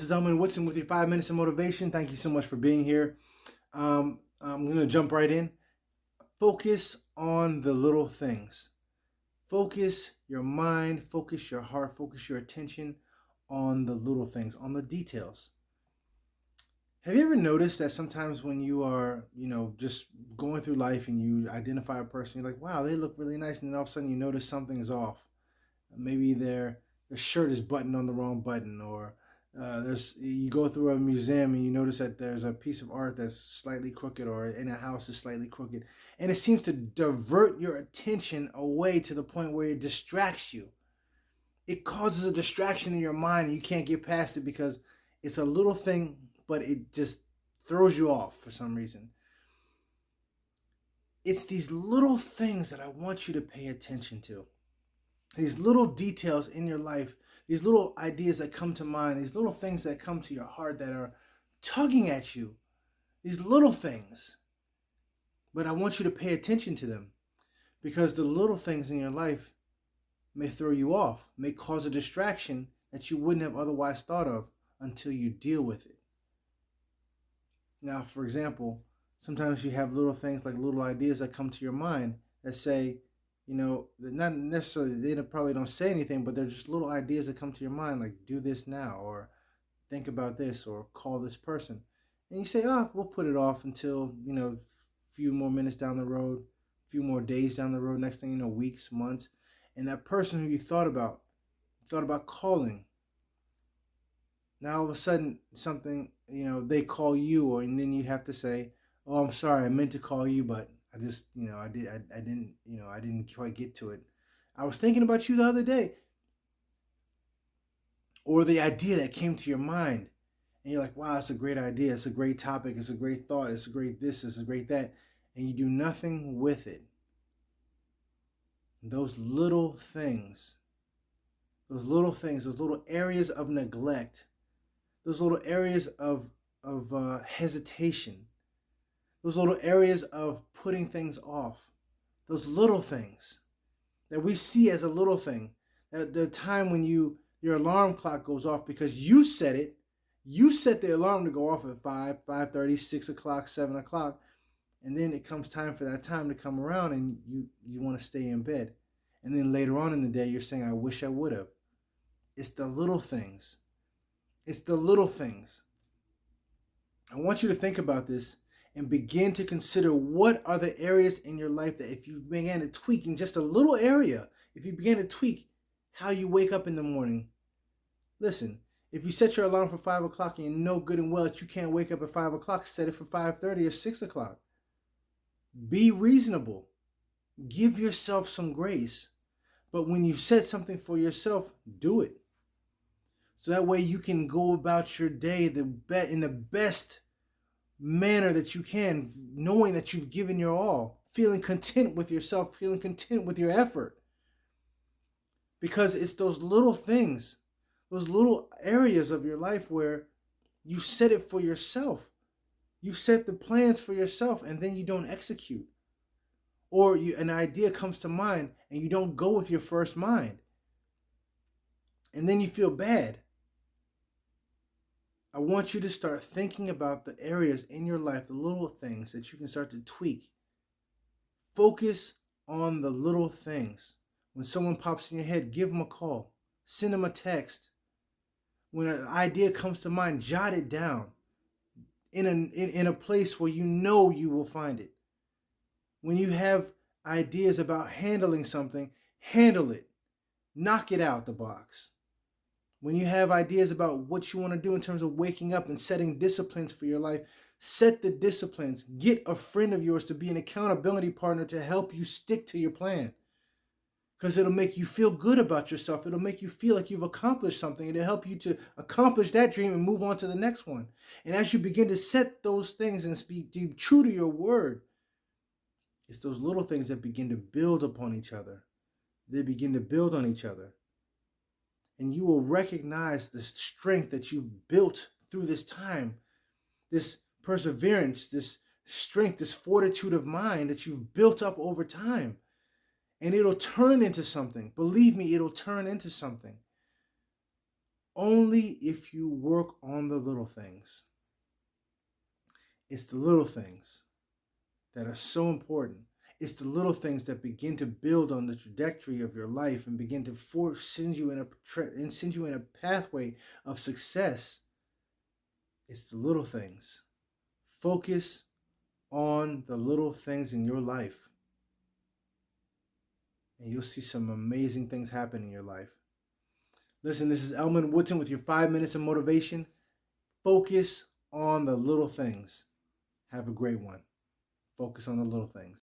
is Elman Woodson with your 5 minutes of motivation. Thank you so much for being here. I'm going to jump right in. Focus on the little things. Focus your mind, focus your heart, focus your attention on the little things, on the details. Have you ever noticed that sometimes when you are, just going through life and you identify a person, you're like, wow, they look really nice, and then all of a sudden you notice something is off. Maybe their shirt is buttoned on the wrong button, or there's you go through a museum and you notice that there's a piece of art that's slightly crooked, or in a house is slightly crooked, and it seems to divert your attention away to the point where it distracts you. It causes a distraction in your mind, and you can't get past it because it's a little thing, but it just throws you off for some reason. It's these little things that I want you to pay attention to. These little details in your life, these little ideas that come to mind, these little things that come to your heart that are tugging at you, these little things. But I want you to pay attention to them, because the little things in your life may throw you off, may cause a distraction that you wouldn't have otherwise thought of until you deal with it. Now, for example, sometimes you have little things like little ideas that come to your mind that say, not necessarily, they probably don't say anything, but they're just little ideas that come to your mind, like do this now, or think about this, or call this person. And you say, oh, we'll put it off until, a few more minutes down the road, a few more days down the road, next thing you know, weeks, months. And that person who you thought about calling, now all of a sudden something, they call you, and then you have to say, oh, I'm sorry, I meant to call you, but I just, I didn't quite get to it. I was thinking about you the other day. Or the idea that came to your mind, and you're like, wow, it's a great idea. It's a great topic. It's a great thought. It's a great this. It's a great that. And you do nothing with it. Those little things, those little areas of neglect, those little areas of hesitation, those little areas of putting things off, those little things that we see as a little thing, at the time when your alarm clock goes off because you set it, you set the alarm to go off at 5, 5:30, 6 o'clock, 7 o'clock, and then it comes time for that time to come around, and you want to stay in bed. And then later on in the day, you're saying, I wish I would have. It's the little things. It's the little things. I want you to think about this and begin to consider, what are the areas in your life that if you began to tweak in just a little area, if you began to tweak how you wake up in the morning. Listen, if you set your alarm for 5 o'clock and you know good and well that you can't wake up at 5 o'clock, set it for 5:30 or 6 o'clock. Be reasonable. Give yourself some grace. But when you set something for yourself, do it. So that way you can go about your day in the best manner that you can, knowing that you've given your all, feeling content with yourself, feeling content with your effort. Because it's those little things, those little areas of your life where you set it for yourself. You set the plans for yourself, and then you don't execute. Or an idea comes to mind and you don't go with your first mind. And then you feel bad. I want you to start thinking about the areas in your life, the little things that you can start to tweak. Focus on the little things. When someone pops in your head, give them a call. Send them a text. When an idea comes to mind, jot it down in a place where you know you will find it. When you have ideas about handling something, handle it. Knock it out the box. When you have ideas about what you want to do in terms of waking up and setting disciplines for your life, set the disciplines. Get a friend of yours to be an accountability partner to help you stick to your plan. Because it'll make you feel good about yourself. It'll make you feel like you've accomplished something. It'll help you to accomplish that dream and move on to the next one. And as you begin to set those things and be true to your word, it's those little things that begin to build upon each other. They begin to build on each other. And you will recognize the strength that you've built through this time, this perseverance, this strength, this fortitude of mind that you've built up over time. And it'll turn into something. Believe me, it'll turn into something. only if you work on the little things. It's the little things that are so important. It's the little things that begin to build on the trajectory of your life and begin to send you in a pathway of success. It's the little things. Focus on the little things in your life, and you'll see some amazing things happen in your life. Listen, this is Elman Woodson with your 5 minutes of motivation. Focus on the little things. Have a great one. Focus on the little things.